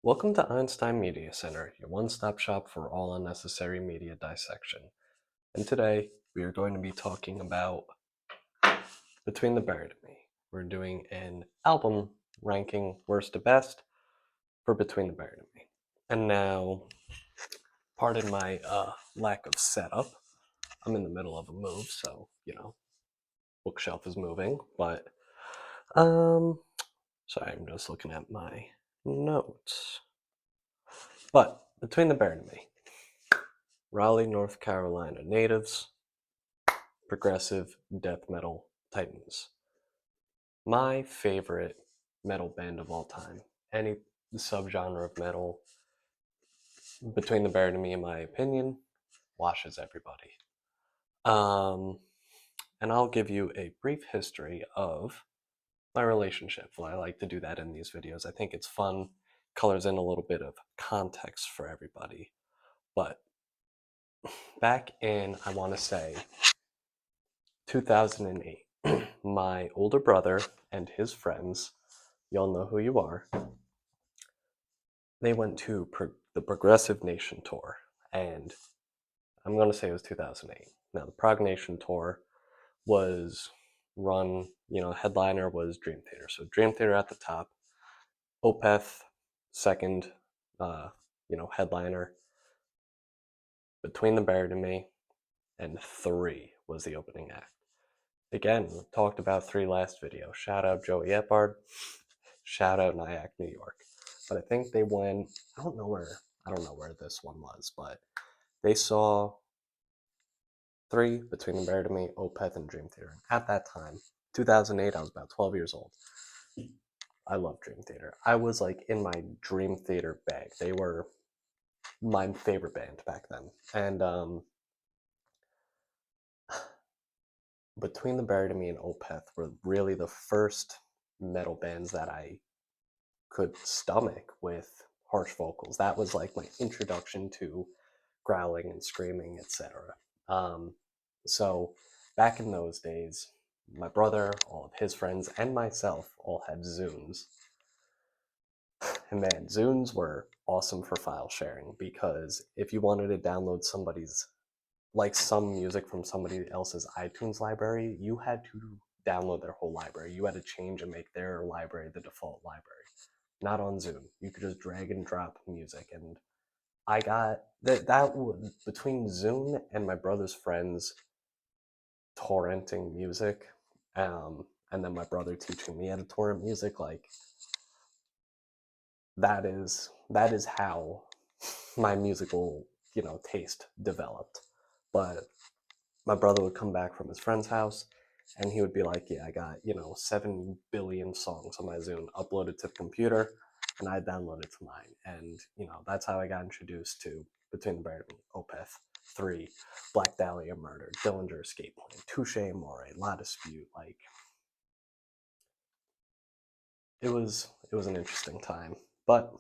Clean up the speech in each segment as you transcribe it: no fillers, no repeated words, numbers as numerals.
Welcome to Einstein Media Center, your one-stop shop for all unnecessary media dissection. And today, we are going to be talking about Between the Buried and Me. We're doing an album ranking worst to best for Between the Buried and Me. And now, pardon my lack of setup. I'm in the middle of a move, so, bookshelf is moving, but, sorry, I'm just looking at my notes. But, Between the Buried and Me. Raleigh, North Carolina natives, progressive death metal titans. My favorite metal band of all time. Any subgenre of metal, Between the Buried and Me, in my opinion, washes everybody. And I'll give you a brief history of my relationship. Well, I like to do that in these videos. I think it's fun, colors in a little bit of context for everybody. But back in, I want to say, 2008, my older brother and his friends, y'all know who you are, they went to the Progressive Nation tour, and I'm going to say it was 2008. Now, the Prog Nation tour was run, headliner was Dream Theater. So Dream Theater at the top, Opeth second, headliner, Between the Buried and Me, and 3 was the opening act. Again, we talked about 3 last video. Shout out Joey Epard. Shout out Nyack, New York. But I think they went, I don't know where this one was, but they saw 3, Between the Buried and Me, Opeth, and Dream Theater. At that time, 2008, I was about 12 years old. I love Dream Theater. I was like in my Dream Theater bag. They were my favorite band back then. And Between the Buried and Me and Opeth were really the first metal bands that I could stomach with harsh vocals. That was like my introduction to growling and screaming, etc. So back in those days, my brother, all of his friends, and myself all had Zunes. And man, Zunes were awesome for file sharing because if you wanted to download some music from somebody else's iTunes library, you had to download their whole library. You had to change and make their library the default library. Not on Zune. You could just drag and drop music. And I got that was between Zune and my brother's friends torrenting music, and then my brother teaching me how to torrent music. Like that is how my musical taste developed. But my brother would come back from his friend's house and he would be like, yeah, I got 7 billion songs on my Zune uploaded to the computer, and I downloaded to mine. And that's how I got introduced to Between the Buried and Me, Opeth, 3, Black Dahlia Murder, Dillinger Escape Plan, Touche Amore, La Dispute. Like it was an interesting time. But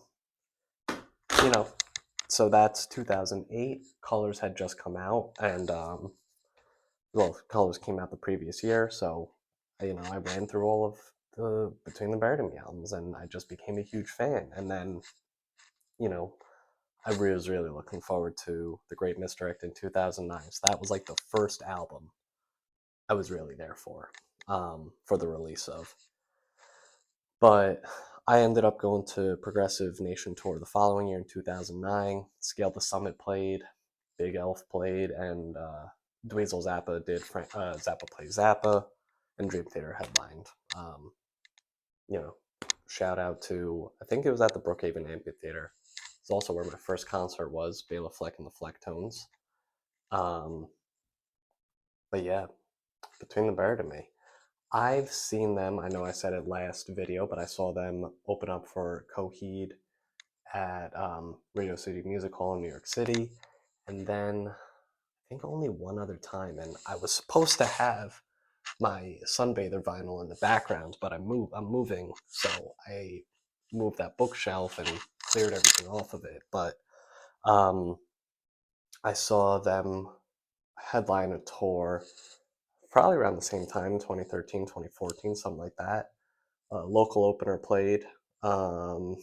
so that's 2008. Colors had just come out, and Colors came out the previous year. So I ran through all of the Between the Buried and Me albums, and I just became a huge fan. And then you know I was really looking forward to The Great Misdirect in 2009. So that was like the first album I was really there for the release of. But I ended up going to Progressive Nation Tour the following year in 2009. Scale the Summit played, Big Elf played, and Dweezil Zappa did Zappa Plays Zappa, and Dream Theater headlined. You know, Shout out to, I think it was at the Brookhaven Amphitheater. It's also where my first concert was, Bela Fleck and the Flecktones. Um, but yeah, Between the Buried and Me. I've seen them. I know I said it last video, but I saw them open up for Coheed at Radio City Music Hall in New York City, and then I think only one other time. And I was supposed to have my Sunbather vinyl in the background, but I'm moving, so I moved that bookshelf and cleared everything off of it. But um, I saw them headline a tour probably around the same time, 2013, 2014, something like that. Local opener played. Um,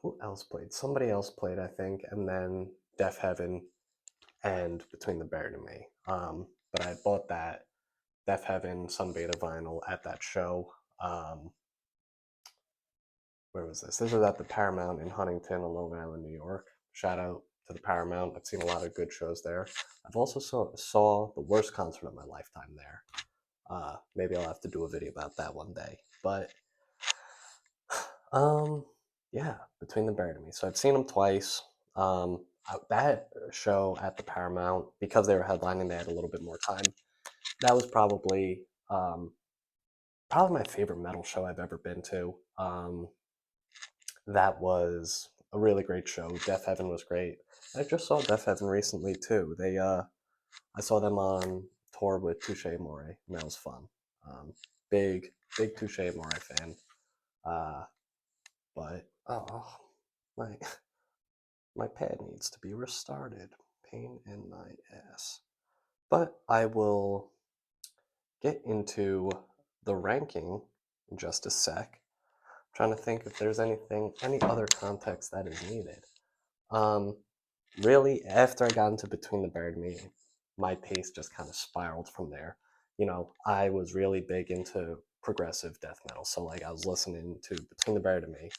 who else played? Somebody else played, I think, and then Deaf Heaven and Between the Buried and Me. But I bought that Deaf Heaven Sun Beta vinyl at that show. Where was this? This was at the Paramount in Huntington on Long Island, New York. Shout out to the Paramount. I've seen a lot of good shows there. I've also saw the worst concert of my lifetime there. Maybe I'll have to do a video about that one day. But yeah, Between the Buried and Me. So I've seen them twice. That show at the Paramount, because they were headlining, they had a little bit more time. That was probably my favorite metal show I've ever been to. That was a really great show. Death Heaven was great. I just saw Death Heaven recently too. I saw them on tour with Touche Amore, and that was fun. Big Touche Amore fan. But oh, my my pad needs to be restarted. Pain in my ass. But I will get into the ranking in just a sec. I'm trying to think if there's any other context that is needed. Really, after I got into Between the Buried and Me, my taste just kind of spiraled from there. I was really big into progressive death metal, so like I was listening to Between the Buried and Me,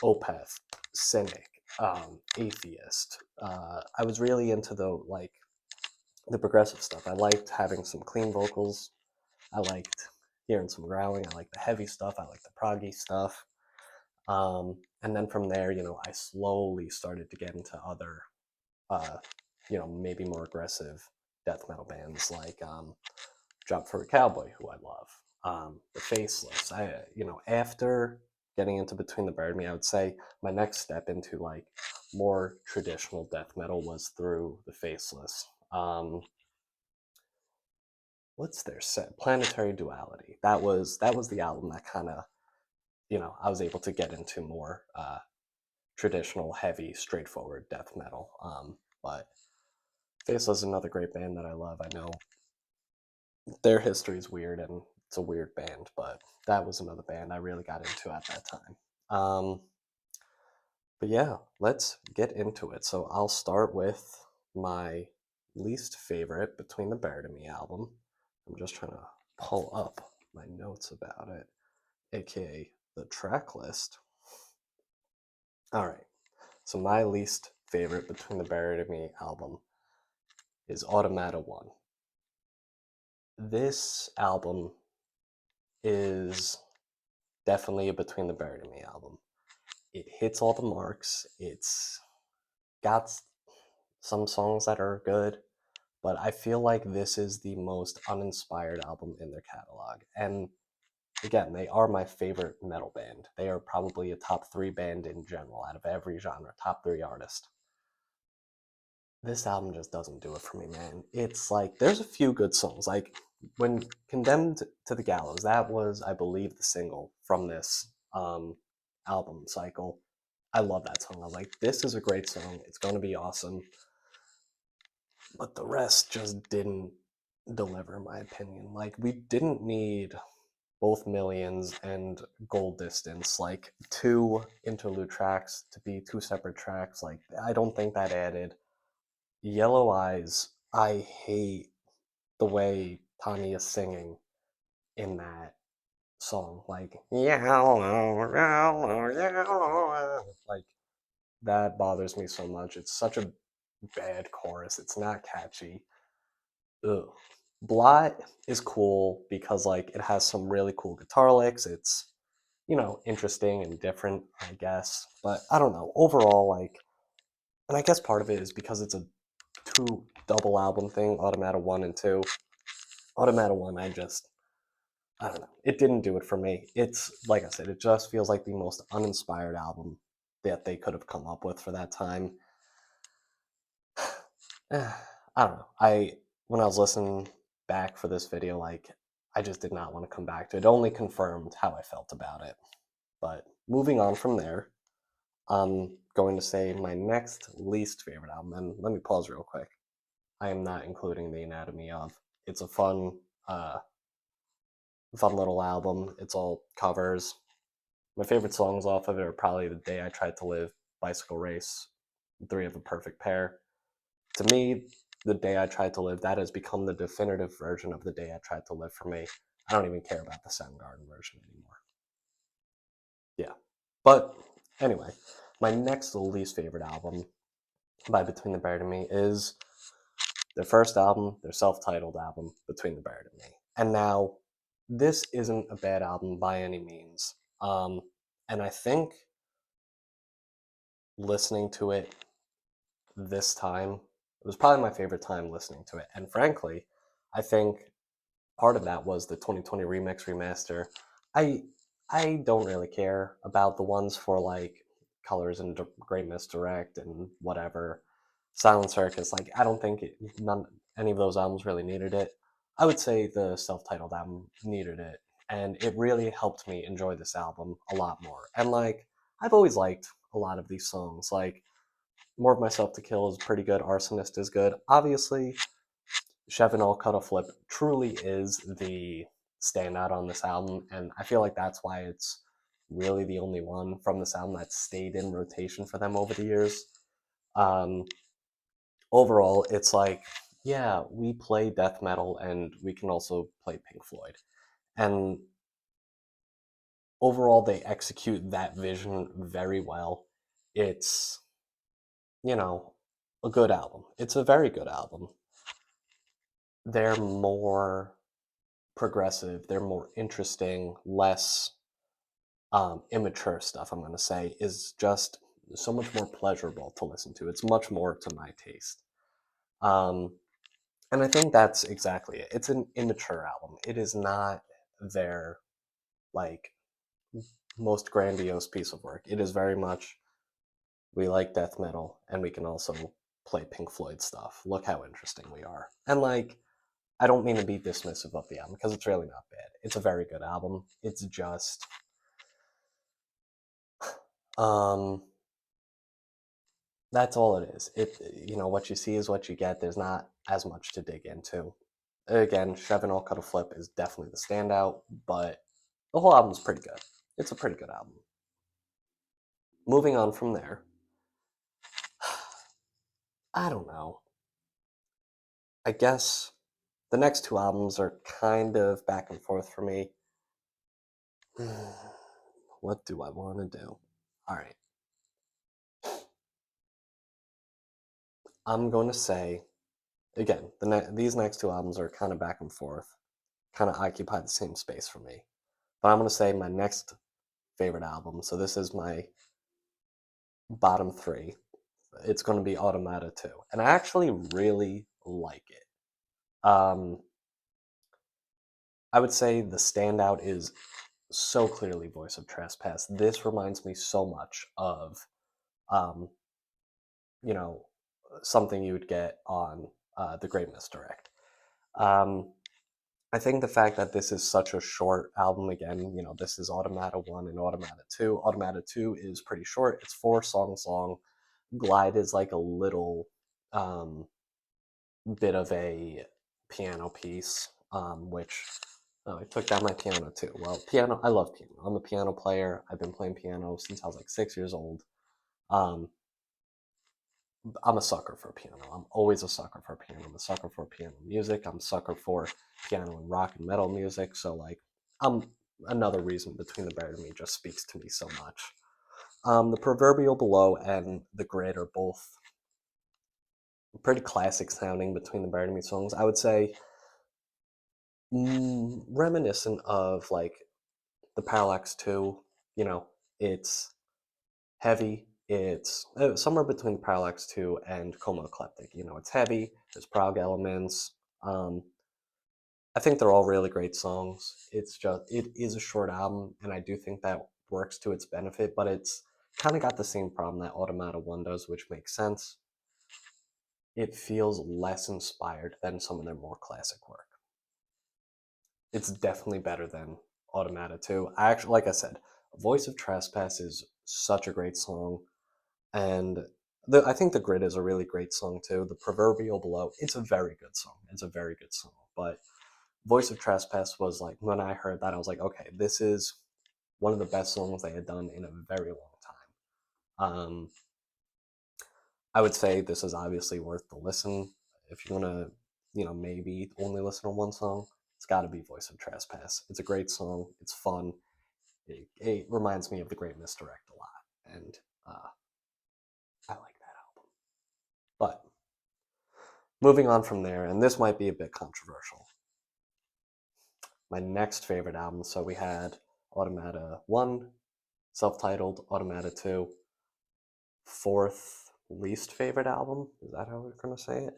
Opeth, Cynic, Atheist. I was really into the progressive stuff. I liked having some clean vocals. I liked hearing some growling. I liked the heavy stuff. I liked the proggy stuff. And then from there, I slowly started to get into other, maybe more aggressive death metal bands like Drop for a Cowboy, who I love, The Faceless. After getting into Between the Buried and Me, I would say my next step into like more traditional death metal was through The Faceless. What's their set? Planetary Duality. That was the album that kind of, I was able to get into more traditional, heavy, straightforward death metal. But Faceless is another great band that I love. I know their history is weird and it's a weird band, but that was another band I really got into at that time. But yeah, let's get into it. So I'll start with my least favorite Between the Buried and Me album. I'm just trying to pull up my notes about it, aka the track list. All right, so my least favorite Between the Buried and Me album is Automata 1. This album is definitely a Between the Buried and Me album. It hits all the marks. It's got some songs that are good, but I feel like this is the most uninspired album in their catalog. And again, they are my favorite metal band. They are probably a top 3 band in general out of every genre, top 3 artist. This album just doesn't do it for me, man. It's like there's a few good songs. Like when Condemned to the Gallows, that was, I believe, the single from this album cycle. I love that song. I was like, this is a great song. It's going to be awesome. But the rest just didn't deliver, in my opinion. Like, we didn't need both Millions and Gold Distance, like 2 interlude tracks to be 2 separate tracks. Like, I don't think that added. Yellow Eyes, I hate the way Tanya is singing in that song. Like, yellow, yellow, yellow. Like, that bothers me so much. It's such a bad chorus. It's not catchy. Ugh. Blot is cool because like it has some really cool guitar licks. It's interesting and different, I guess. But I don't know. Overall, like, and I guess part of it is because it's a 2 double album thing, Automata 1 and 2. Automata 1, I don't know. It didn't do it for me. It's like I said, it just feels like the most uninspired album that they could have come up with for that time. I don't know. When I was listening back for this video, like I just did not want to come back to it. It only confirmed how I felt about it. But moving on from there, I'm going to say my next least favorite album, and let me pause real quick. I am not including The Anatomy of. It's a fun little album. It's all covers. My favorite songs off of it are probably The Day I Tried to Live, Bicycle Race, Three of a Perfect Pair. To me, The Day I Tried to Live, that has become the definitive version of The Day I Tried to Live for me. I don't even care about the Soundgarden version anymore. Yeah. But anyway, my next least favorite album by Between the Buried and Me is their first album, their self-titled album, Between the Buried and Me. And now, this isn't a bad album by any means. And I think listening to it this time, it was probably my favorite time listening to it. And frankly, I think part of that was the 2020 remix remaster. I I don't really care about the ones for like Colors and Great Misdirect and whatever Silent Circus. Like I don't think none any of those albums really needed it. I would say the self-titled album needed it, and it really helped me enjoy this album a lot more. And like I've always liked a lot of these songs. Like More of Myself to Kill is pretty good. Arsonist is good. Obviously, Chevenol Cut a Flip truly is the standout on this album, and I feel like that's why it's really the only one from this album that stayed in rotation for them over the years. Um, Overall, it's like, yeah, we play death metal and we can also play Pink Floyd. And overall, they execute that vision very well. It's, you know, a good album. It's a very good album. They're more progressive, they're more interesting, less immature stuff, I'm going to say, is just so much more pleasurable to listen to. It's much more to my taste. Um, and I think that's exactly it. It's an immature album. It is not their, like, most grandiose piece of work. It is very much, we like death metal and we can also play Pink Floyd stuff. Look how interesting we are. And, like, I don't mean to be dismissive of the album because it's really not bad. It's a very good album. It's just um that's all it is. What you see is what you get. There's not as much to dig into. Again, Chevenol Cut a Flip is definitely the standout, but the whole album's pretty good. It's a pretty good album. Moving on from there, I don't know. I guess the next two albums are kind of back and forth for me. What do I want to do? All right. I'm going to say, again, these next two albums are kind of back and forth, kind of occupy the same space for me. But I'm going to say my next favorite album. So this is my bottom three. It's going to be Automata 2. And I actually really like it. Um, I would say the standout is so clearly Voice of Trespass. This reminds me so much of, um, you know, something you would get on The Great Misdirect. Um, I think the fact that this is such a short album, again, this is Automata 1 and Automata 2. Automata 2 is pretty short, it's 4 songs long. Glide is like a little um, bit of a piano piece, which I took down my piano too. Well, piano, I love piano. I'm a piano player. I've been playing piano since I was like 6 years old. Um, I'm a sucker for piano. I'm always a sucker for piano. I'm a sucker for piano music. I'm a sucker for piano and rock and metal music. So like, I'm another reason Between the Buried and Me just speaks to me so much. The Proverbial Below and The Grid are both pretty classic sounding Between the Buried and Me songs. I would say reminiscent of like the Parallax 2. It's heavy. It's somewhere between Parallax 2 and Coma Eclectic. It's heavy. There's prog elements. Um, I think they're all really great songs. It is a short album, and I do think that works to its benefit, but it's kind of got the same problem that Automata 1 does, which makes sense. It feels less inspired than some of their more classic work. It's definitely better than Automata 2. Like I said, Voice of Trespass is such a great song. And I think The Grid is a really great song too. The Proverbial Below, it's a very good song. It's a very good song. But Voice of Trespass was like, when I heard that, I was like, okay, this is one of the best songs they had done in a very long time. I would say this is obviously worth the listen. If you want to, maybe only listen to one song, it's got to be Voice of Trespass. It's a great song. It's fun. It reminds me of the Great Misdirect a lot, and I like that album. But moving on from there, and this might be a bit controversial. My next favorite album, so we had Automata 1, self-titled, Automata 2, fourth least favorite album, is that how we're going to say it?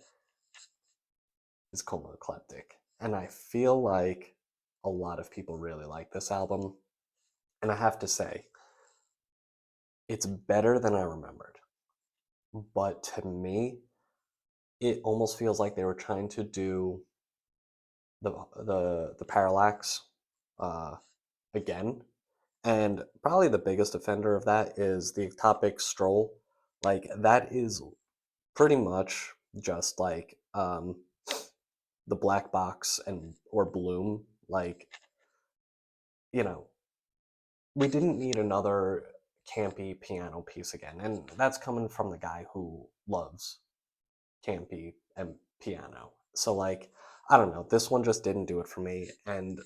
It's Coma Eclectic. And I feel like a lot of people really like this album. And I have to say, it's better than I remembered. But to me, it almost feels like they were trying to do the parallax uh, again. And probably the biggest offender of that is the ectopic stroll. Like that is pretty much just like the black box and or bloom. Like, you know, we didn't need another campy piano piece again. And that's coming from the guy who loves campy and piano. So like, I don't know, this one just didn't do it for me. And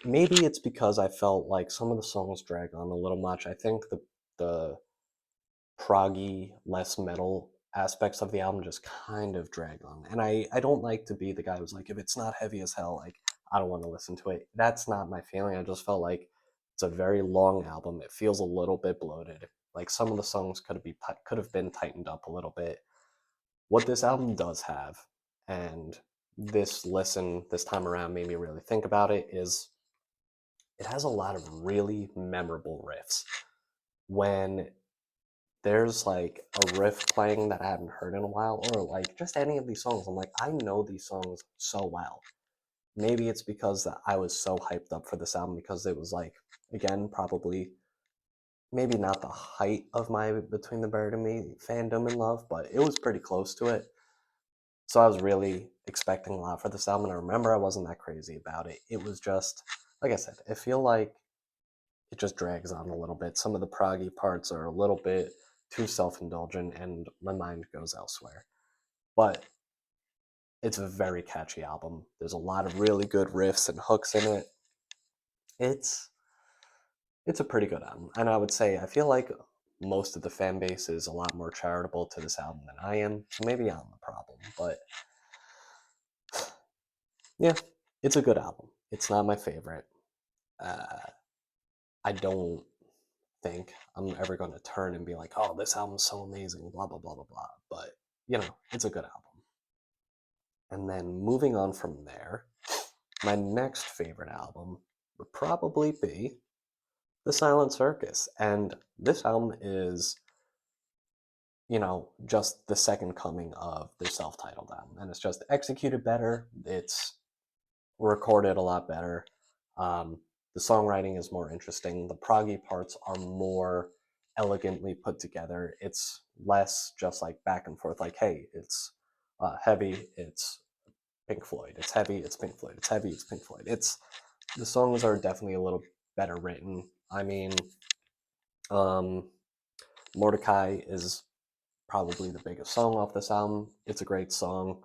maybe it's because I felt like some of the songs drag on a little much. I think the proggy, less metal aspects of the album just kind of drag on. And I don't like to be the guy who's like, if it's not heavy as hell, like I don't want to listen to it. That's not my feeling. I just felt like it's a very long album. It feels a little bit bloated. Like some of the songs could have been tightened up a little bit. What this album does have, and this listen this time around made me really think about it, is it has a lot of really memorable riffs. When there's like a riff playing that I haven't heard in a while, or like just any of these songs, I'm like, I know these songs so well. Maybe it's because I was so hyped up for this album because it was like, again, probably maybe not the height of my Between the Bird and Me fandom and love, but it was pretty close to it. So I was really expecting a lot for this album. And I remember I wasn't that crazy about it. It was just, like I said, I feel like it just drags on a little bit. Some of the proggy parts are a little bit too self-indulgent and my mind goes elsewhere. But it's a very catchy album. There's a lot of really good riffs and hooks in it. It's it's a pretty good album. And I would say I feel like most of the fan base is a lot more charitable to this album than I am. So maybe I'm the problem. But yeah, it's a good album. It's not my favorite. Uh, I don't think I'm ever going to turn and be like, oh, this album's so amazing, blah, blah, blah, blah, blah. But, it's a good album. And then moving on from there, my next favorite album would probably be The Silent Circus. And this album is, just the second coming of their self titled album. And it's just executed better, it's recorded a lot better. Um, the songwriting is more interesting. The proggy parts are more elegantly put together. It's less just like back and forth, like, hey, it's heavy, it's Pink Floyd. It's heavy, it's Pink Floyd. It's heavy, it's Pink Floyd. The songs are definitely a little better written. I mean, um, Mordecai is probably the biggest song off this album. It's a great song.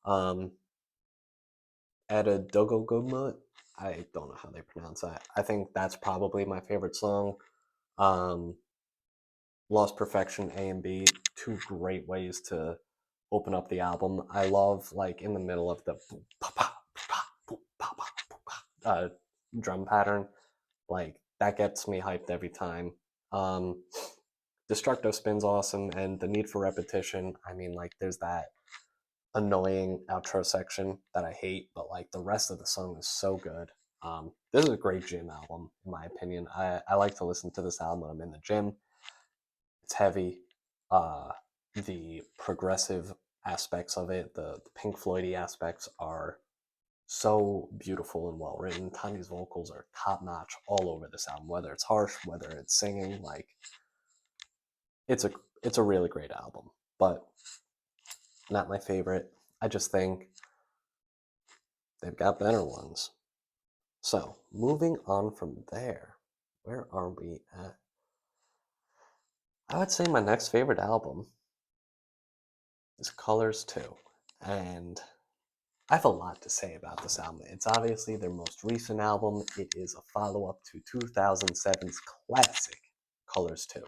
Um, Etta Dogogumut, I don't know how they pronounce that. I think that's probably my favorite song. Um, Lost Perfection A and B, two great ways to open up the album. I love like in the middle of the uh, drum pattern, like that gets me hyped every time. Um, Destructo Spin's awesome, and the need for repetition. I mean, like there's that annoying outro section that I hate, but like the rest of the song is so good. This is a great gym album, in my opinion. I like to listen to this album when I'm in the gym. It's heavy. The progressive aspects of it, the Pink Floydy aspects are so beautiful and well written. Tiny's vocals are top notch all over this album, whether it's harsh, whether it's singing. Like it's a it's a really great album, but not my favorite. I just think they've got better ones. So moving on from there, where are we at? I would say my next favorite album is Colors 2. And I have a lot to say about this album. It's obviously their most recent album. It is a follow up to 2007's classic, Colors 2.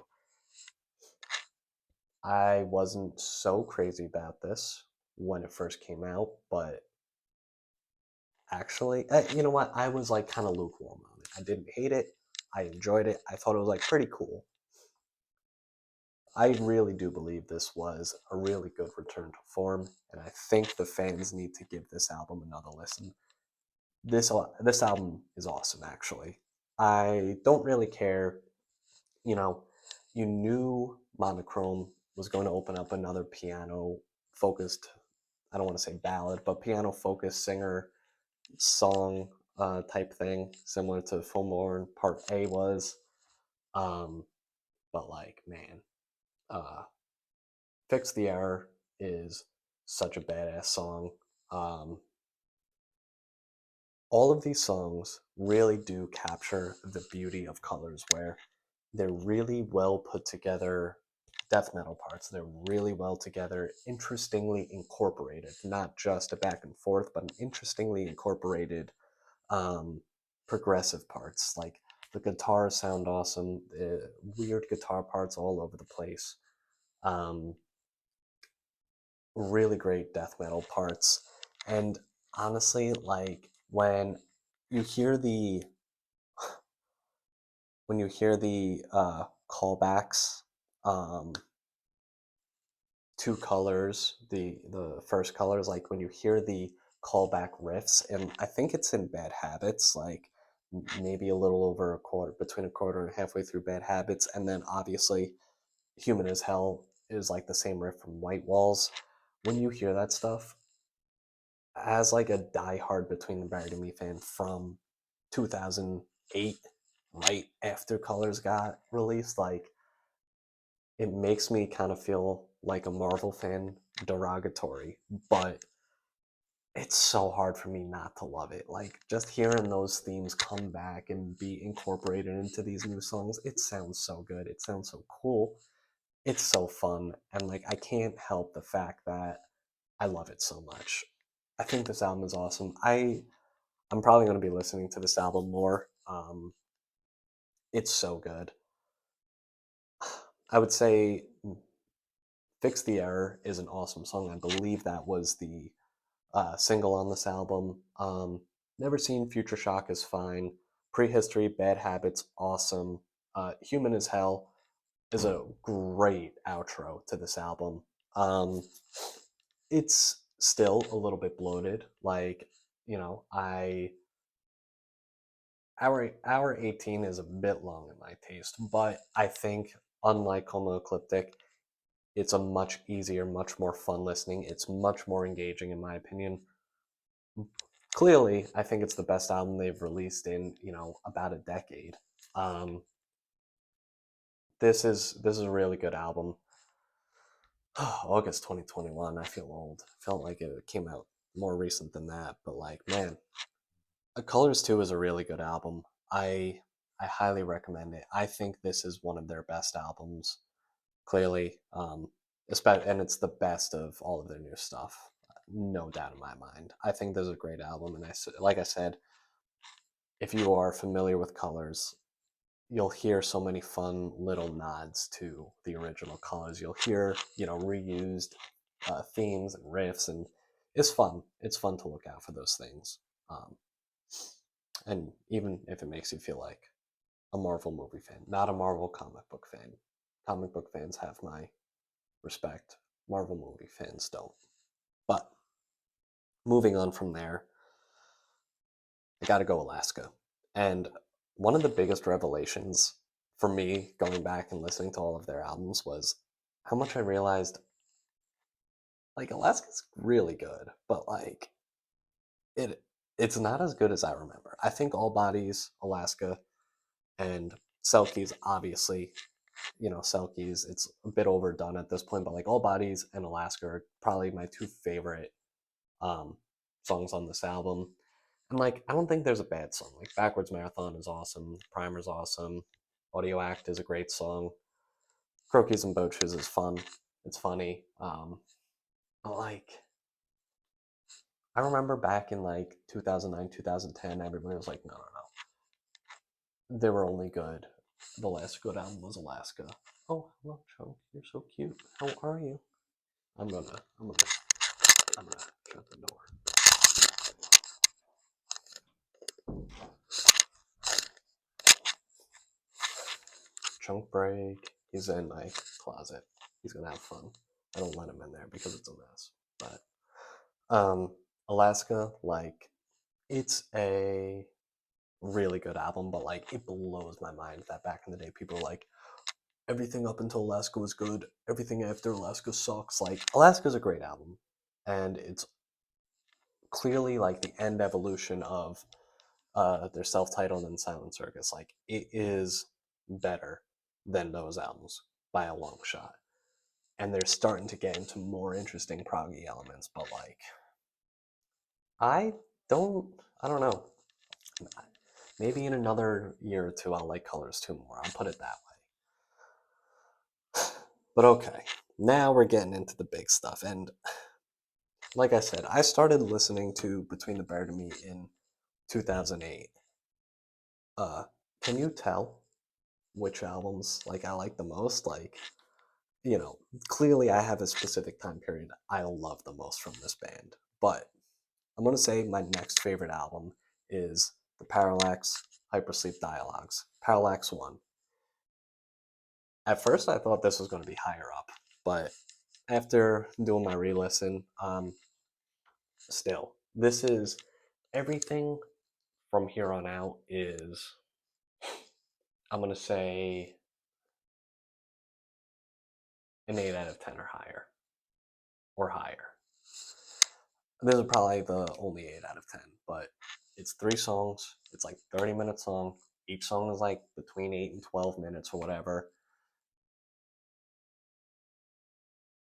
I wasn't so crazy about this when it first came out, but actually, you know what? I was like kind of lukewarm on it. I didn't hate it. I enjoyed it. I thought it was like pretty cool. I really do believe this was a really good return to form, and I think the fans need to give this album another listen. This album is awesome, actually. I don't really care. You know, you knew Monochrome was going to open up another piano focused. I don't want to say ballad, but piano focused singer song type thing, similar to Forlorn Part A was. Um, but like, man, uh, Fix the Error is such a badass song. Um, all of these songs really do capture the beauty of Colors, where they're really well put together death metal parts. They're really well together, interestingly incorporated, not just a back and forth, but an interestingly incorporated um, progressive parts. Like the guitars sound awesome, weird guitar parts all over the place. Um, really great death metal parts. And honestly, like you hear the when you hear the callbacks um, to Colors, the first Colors, like when you hear the callback riffs, and I think it's in Bad Habits, like maybe a little over a quarter, between a quarter and halfway through Bad Habits, and then obviously Human as Hell is like the same riff from White Walls. When you hear that stuff, as like a diehard Between the Buried and Me fan from 2008, right after Colors got released, like it makes me kind of feel like a Marvel fan, derogatory, but it's so hard for me not to love it. Like just hearing those themes come back and be incorporated into these new songs, it sounds so good. It sounds so cool. It's so fun, and like I can't help the fact that I love it so much. I think this album is awesome. I'm probably going to be listening to this album more. It's so good. I would say "Fix the Error" is an awesome song. I believe that was the single on this album. Never Seen Future Shock is fine. Prehistory, Bad Habits, awesome. Human as Hell is a great outro to this album. Um, it's still a little bit bloated. Like, you know, hour 18 is a bit long in my taste, but I think unlike Homo Ecliptic, it's a much easier, much more fun listening. It's much more engaging in my opinion. Clearly, I think it's the best album they've released in, about a decade. Um, this is a really good album. August 2021. I feel old. Felt like it came out more recent than that, but like, man, Colors 2 is a really good album. I I highly recommend it. I think this is one of their best albums, clearly. And it's the best of all of their new stuff. No doubt in my mind. I think this is a great album, and like I said, if you are familiar with Colors, you'll hear so many fun little nods to the original Colors. You'll hear, reused themes and riffs, and it's fun. It's fun to look out for those things. Um, and even if it makes you feel like a Marvel movie fan, not a Marvel comic book fan. Comic book fans have my respect. Marvel movie fans don't. But moving on from there, I gotta go Alaska. And one of the biggest revelations for me going back and listening to all of their albums was how much I realized like Alaska's really good, but like it it's not as good as I remember. I think All Bodies, Alaska, and Selkies, obviously, Selkies, it's a bit overdone at this point, but like All Bodies and Alaska are probably my two favorite um, songs on this album. And like, I don't think there's a bad song. Like, Backwards Marathon is awesome. Primer's awesome. Audio Act is a great song. Croquis and Boat Shoes is fun. It's funny. like, I remember back in like 2009, 2010, everybody was like, no, no, no. They were only good. The last good album was Alaska. Oh, hello, Chunk. You're so cute. How are you? I'm gonna, I'm gonna, I'm gonna shut the door. Chunk break. He's in my closet. He's gonna have fun. I don't let him in there because it's a mess. But Alaska, like, it's a really good album, but like it blows my mind that back in the day people were like, everything up until Alaska was good, everything after Alaska sucks. Like, Alaska's a great album, and it's clearly like the end evolution of their self-titled and Silent Circus. Like, it is better than those albums by a long shot, and they're starting to get into more interesting proggy elements. But like, I don't, I don't know. Maybe in another year or two, I'll like Colors 2 more. I'll put it that way. But okay, now we're getting into the big stuff. And like I said, I started listening to Between the Bear to Me in 2008. Uh, can you tell which albums like I like the most? Like, you know, clearly I have a specific time period I love the most from this band. But I'm gonna say my next favorite album is the Parallax Hypersleep Dialogues, Parallax 1. At first, I thought this was going to be higher up, but after doing my re-listen, still, this is everything from here on out is, I'm going to say, an 8 out of 10 or higher. Or higher. This is probably the only 8 out of 10, but it's 3 songs. It's like 30-minute song. Each song is like between 8 and 12 minutes or whatever.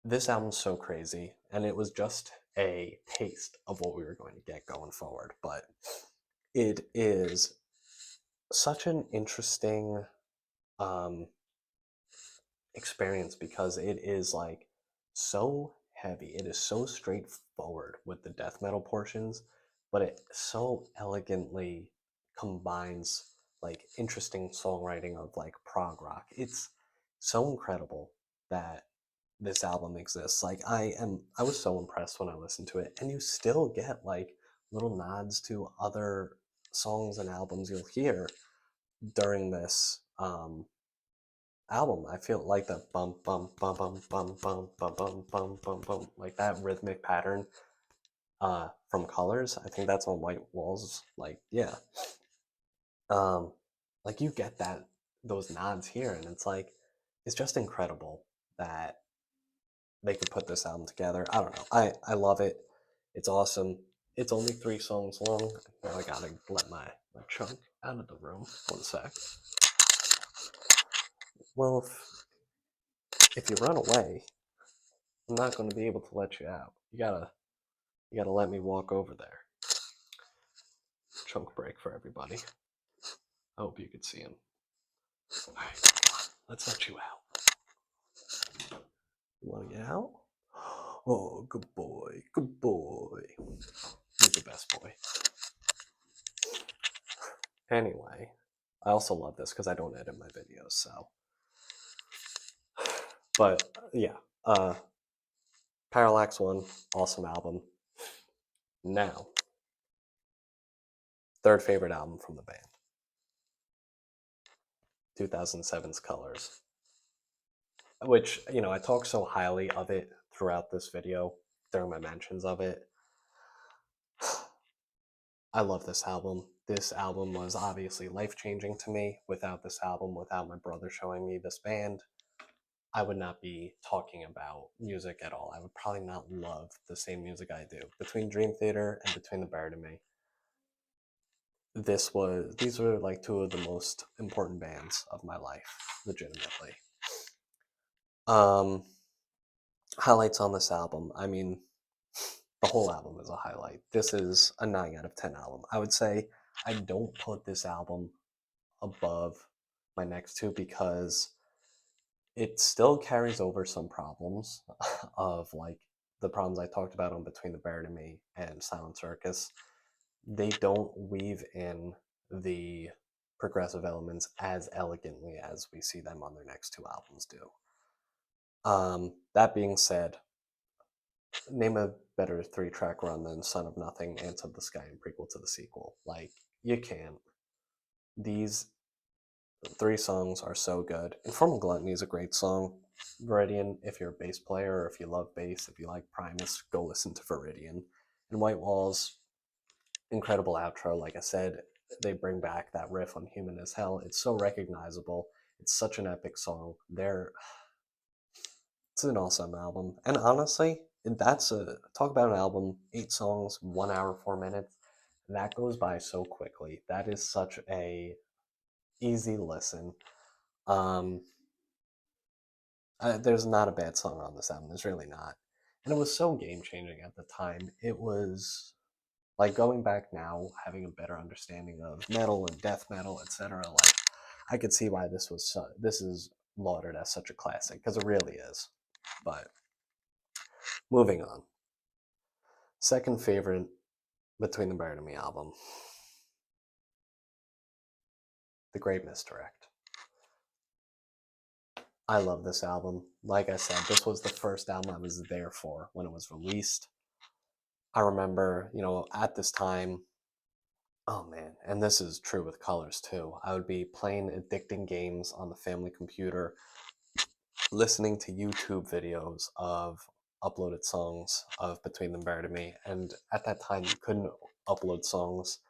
This album's so crazy, and it was just a taste of what we were going to get going forward. But it is such an interesting um, experience because it is like so heavy. It is so straightforward with the death metal portions, but it so elegantly combines like interesting songwriting of like prog rock. It's so incredible that this album exists. Like, I was so impressed when I listened to it, and you still get like little nods to other songs and albums you'll hear during this album. I feel like the bum bum bum bum bum bum bum bum bum bum bum, like that rhythmic pattern from Colors. I think that's on White Walls. Like, yeah. Um like, you get that, those nods here, and it's like, it's just incredible that they could put this album together. I don't know. I love it. It's awesome. It's only 3 songs long. Now I gotta let my chunk out of the room. One sec. Well, if you run away, I'm not going to be able to let you out. You gotta let me walk over there. Chunk break for everybody. I hope you could see him. All right, let's let you out. You want to get out? Oh, good boy, good boy. You're the best boy. Anyway, I also love this because I don't edit my videos, so. But yeah, Parallax 1, awesome album. Now, third favorite album from the band, 2007's Colors, which, you know, I talk so highly of it throughout this video during my mentions of it. I love this album. This album was obviously life-changing to me. Without this album, without my brother showing me this band, I would not be talking about music at all. I would probably not love the same music I do. Between Dream Theater and Between the Bear to Me, these were like 2 of the most important bands of my life, legitimately. Um, Highlights on this album. I mean, the whole album is a highlight. This is a 9 out of 10 album. I would say I don't put this album above my next 2 because it still carries over some problems of like the problems I talked about on Between the Buried and Me and Silent Circus, they don't weave in the progressive elements as elegantly as we see them on their next two albums do. That being said, name a better three-track run than Son of Nothing, Ants of the Sky, and prequel to the sequel. Like, you can't. These three songs are so good. Informal Gluttony is a great song. Viridian, if you're a bass player, or if you love bass, if you like Primus, go listen to Viridian. And White Walls, incredible outro. Like I said, they bring back that riff on Human as Hell. It's so recognizable. It's such an epic song. It's an awesome album. And honestly, that's a talk about an album, 8 songs, 1 hour, 4 minutes. That goes by so quickly. That is such a easy listen. Um, there's not a bad song on this album. There's really not. And it was so game changing at the time. It was like going back now, having a better understanding of metal and death metal, etc. Like I could see why this is lauded as such a classic because it really is. But moving on. Second favorite Between the Buried and Me album, The Great Misdirect. I love this album. Like I said, this was the first album I was there for when it was released. I remember, at this time, oh man, and this is true with Colors too. I would be playing addicting games on the family computer, listening to YouTube videos of uploaded songs of Between Them Buried and Me. And at that time, you couldn't upload songs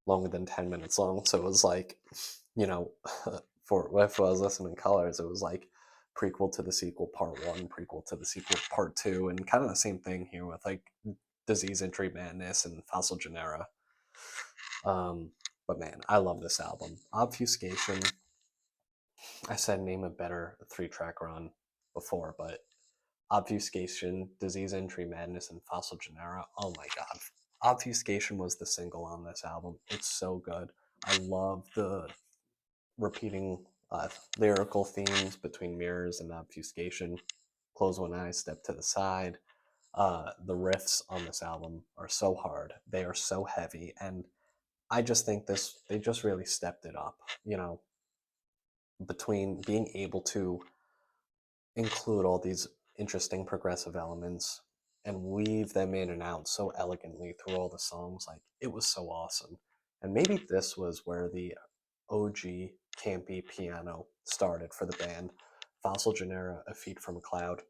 longer than 10 minutes long. So it was like, you know, for if I was listening to Colors, it was like prequel to the sequel part 1, prequel to the sequel part 2, and kind of the same thing here with like Disease Entry Madness and Fossil Genera. But man, I love this album. Obfuscation, I said name a better 3-track run before, but Obfuscation, Disease Entry Madness, and Fossil Genera. Oh my god. Obfuscation was the single on this album. It's so good. I love the repeating lyrical themes between Mirrors and Obfuscation. Close One Eye, Step to the Side. The riffs on this album are so hard. They are so heavy. And I just think they just really stepped it up, between being able to include all these interesting progressive elements and weave them in and out so elegantly through all the songs. Like, it was so awesome. And maybe this was where the OG campy piano started for the band. Fossil Genera, A Feat from a Cloud.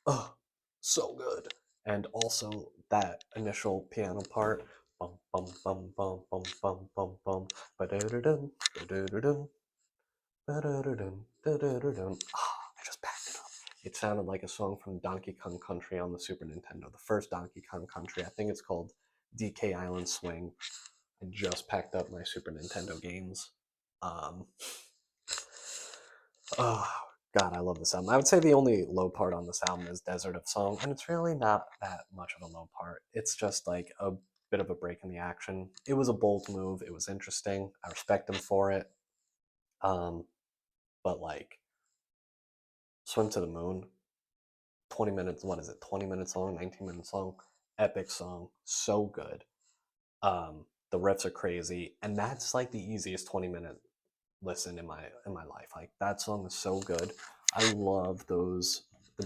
Oh, so good. And also that initial piano part. Bum bum bum bum bum bum bum bum ba-da-da-dun, ba-da-da-dun, ba-da-da-dun, da-da-da-dun. I just packed it up. It sounded like a song from Donkey Kong Country on the Super Nintendo. The first Donkey Kong Country. I think it's called DK Island Swing. I just packed up my Super Nintendo games. Oh, God, I love this album. I would say the only low part on this album is Desert of Song, and it's really not that much of a low part. It's just like a bit of a break in the action. It was a bold move. It was interesting. I respect him for it. But like, Swim to the Moon, 20 minutes, what is it, 20 minutes long, 19 minutes long, epic song, so good. The riffs are crazy, and that's like the easiest 20-minute listen in my life. Like, that song is so good. I love the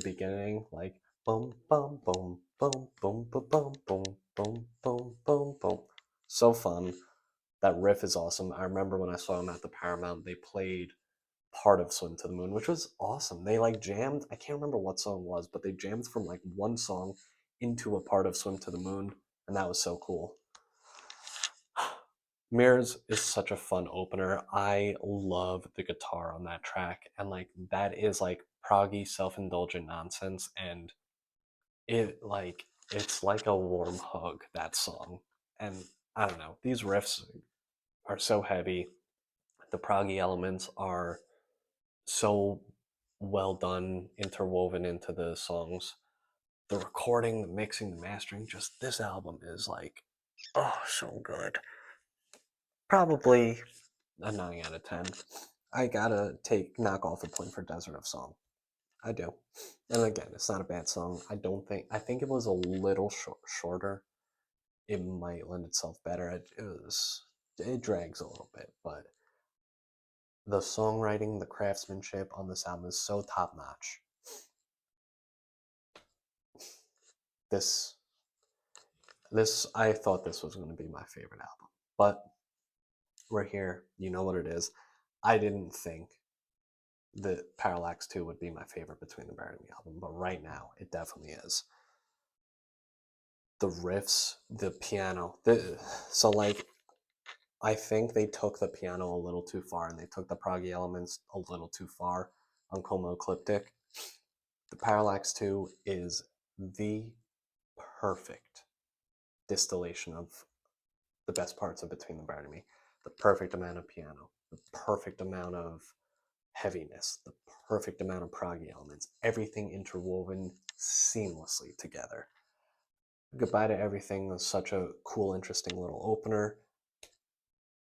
beginning, like boom boom boom boom boom boom boom boom boom boom boom boom. So fun. That riff is awesome. I remember when I saw them at the Paramount, they played part of Swim to the Moon, which was awesome. They like jammed, I can't remember what song it was, but they jammed from like one song into a part of Swim to the Moon, and that was so cool. Mirrors is such a fun opener. I love the guitar on that track, and like that is like proggy self-indulgent nonsense, and it's like a warm hug, that song. And I don't know, these riffs are so heavy. The proggy elements are so well done, interwoven into the songs. The recording, the mixing, the mastering, just this album is like, oh, so good. Probably a 9 out of 10. I gotta knock off a point for Desert of Song. I do. And again, it's not a bad song. I think it was a little shorter. It might lend itself better. It drags a little bit, but the songwriting, the craftsmanship on this album is so top notch. This I thought this was going to be my favorite album, but we're here. You know what it is. I didn't think that Parallax 2 would be my favorite Between the Buried and Me album, but right now it definitely is. The riffs, the piano, so like I think they took the piano a little too far and they took the proggy elements a little too far on Como Ecliptic. The Parallax 2 is the perfect distillation of the best parts of Between the Buried and Me. The perfect amount of piano, the perfect amount of heaviness, the perfect amount of proggy elements, everything interwoven seamlessly together. Goodbye to Everything was such a cool, interesting little opener.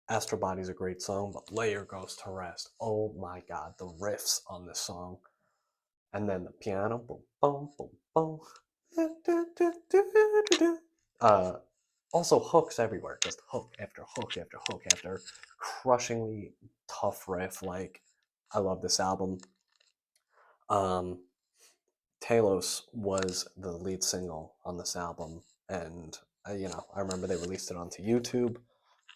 Astro Body's a great song, but Layer Goes to Rest. Oh my god, the riffs on this song. And then the piano, boom, boom, boom, boom. Also hooks everywhere, just hook after hook after hook after crushingly tough riff. Like, I love this album. Um, Talos was the lead single on this album, and I remember they released it onto YouTube.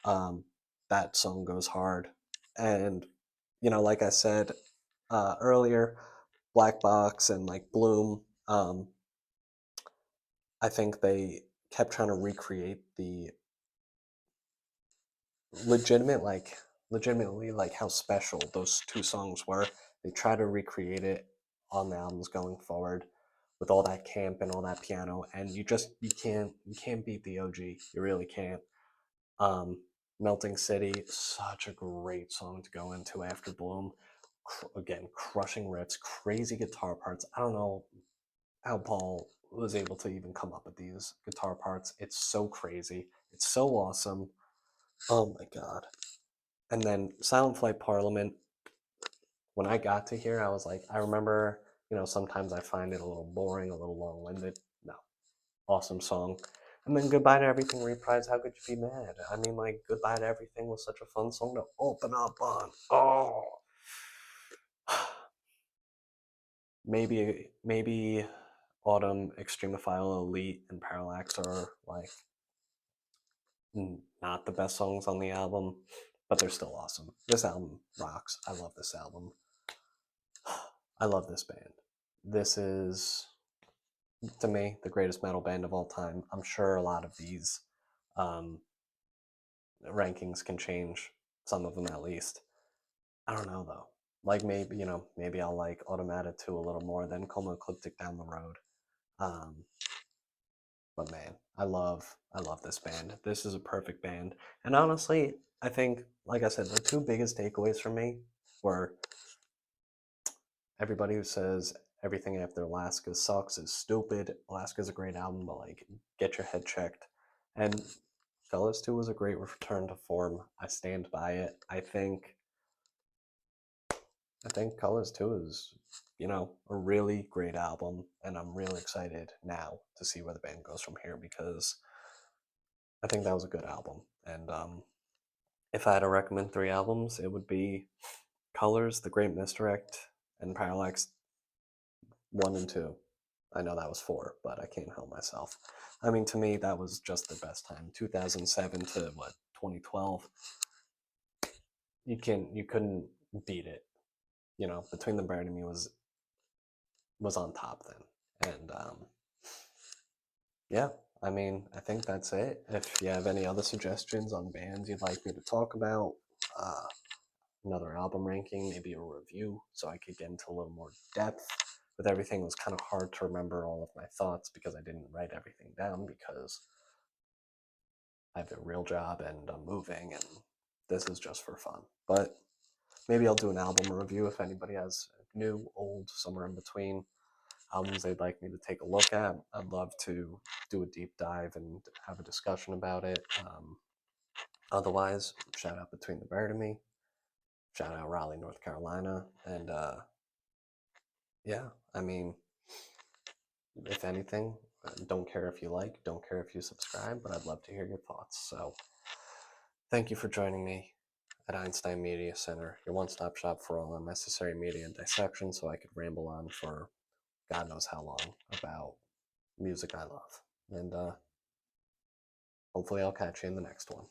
Um, that song goes hard, and like I said earlier, Black Box and like Bloom. I think they kept trying to recreate the legitimate, like legitimately, like how special those two songs were. They try to recreate it on the albums going forward with all that camp and all that piano, and you can't beat the OG. You really can't. Um, Melting City, such a great song to go into after Bloom. Again, crushing riffs, crazy guitar parts. I don't know how Paul was able to even come up with these guitar parts. It's so crazy. It's so awesome. Oh my god. And then Silent Flight Parliament, when I got to here, I was like, I remember, sometimes I find it a little boring, a little long winded. No, awesome song. And then Goodbye to Everything reprise, How Could You Be Mad? I mean, like, Goodbye to Everything was such a fun song to open up on. Oh. Maybe Autumn, Extremophile, Elite, and Parallax are like not the best songs on the album, but they're still awesome. This album rocks. I love this album. I love this band. This is, to me, the greatest metal band of all time. I'm sure a lot of these um, rankings can change, some of them at least. I don't know though. Like maybe I'll like Automatic 2 a little more than Coma Ecliptic down the road. Um, but man, I love this band. This is a perfect band. And honestly, I think, like I said, the two biggest takeaways for me were everybody who says everything after Alaska sucks is stupid. Alaska's a great album, but like, get your head checked. And Colors 2 was a great return to form. I stand by it. I think Colors 2 is, a really great album, and I'm really excited now to see where the band goes from here because I think that was a good album. And if I had to recommend three albums, it would be Colors, The Great Misdirect, and Parallax 1 and 2. I know that was 4, but I can't help myself. I mean, to me, that was just the best time. 2007 to 2012. You couldn't beat it. Between the Buried and Me was on top then, and yeah. I mean, I think that's it. If you have any other suggestions on bands you'd like me to talk about, uh, another album ranking, maybe a review, so I could get into a little more depth with everything. It was kind of hard to remember all of my thoughts because I didn't write everything down because I have a real job and I'm moving, and this is just for fun. But maybe I'll do an album review if anybody has new, old, somewhere in between albums they'd like me to take a look at. I'd love to do a deep dive and have a discussion about it. Otherwise, shout out Between the Buried and Me. Shout out Raleigh, North Carolina. And yeah, I mean, if anything, don't care if you like, don't care if you subscribe, but I'd love to hear your thoughts. So thank you for joining me at Einstein Media Center, your one stop shop for all unnecessary media and dissection, so I could ramble on for God knows how long about music I love. And hopefully, I'll catch you in the next one.